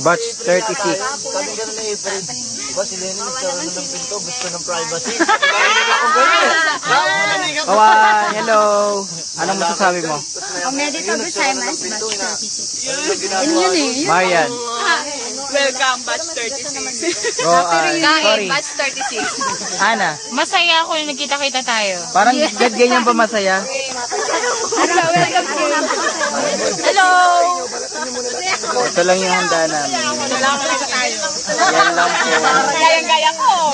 Batch 36. Sabi gano'n na April. Diba si Lenny nagkaroon na ng pinto, gusto ng privacy. Kawan, hello. Anong masasabi mo? Medyo Simons, batch 36. Yun eh. Marian. Welcome, batch 36. Sorry. Batch 36. Ana. Masaya ako yung nagkita-kita tayo. Parang ganyan pa masaya. Hello! Ito lang yung handa namin. Salamat tayo. Yan lang po. Gayang-gaya ko.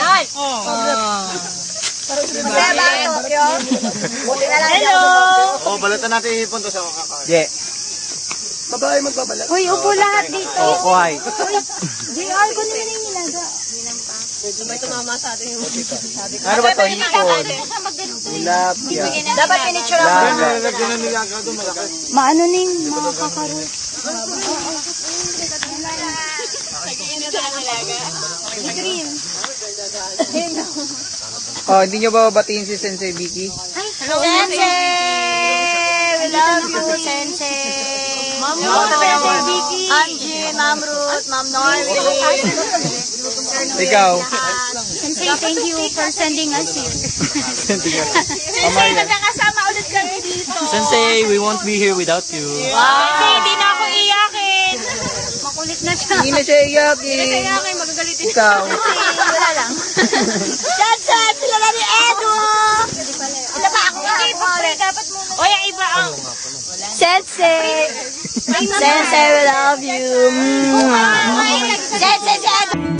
Hello! Oh, balatan natin ihipon to sa kakakain. Je. Babae magbabalat. Uy, upo lahat dito. Oh, kuhay. JR, ko naman yung nilaga. Sabay tumama sa atin yung Ano ba to? Hipon. Tilapia. Dapat pinicture ako. Laga. Lagyan na nilaga doon malaki. Maano ning mga kakarot. Oh, hindi nyo ba babatiin si Sensei Vicky? Sensei! We love you, Sensei! Ma'am Sensei Vicky! Angie, Ma'am Ruth, Ma'am Norby! Ikaw. Sensei, thank you for sending us here. Sensei, magkakasama ulit kami dito. Sensei, we won't be here without you. Sensei, hindi na ako iyakin. Makulit na siya. Hindi na siya iyakin. Iyakin, magagalitin. Ikaw. Wala lang. Sensei, sila na ni Edo! Ito pa ako. Dapat muna. O, yung iba ang... Sensei! Sensei, we love you. Sensei, si Edo!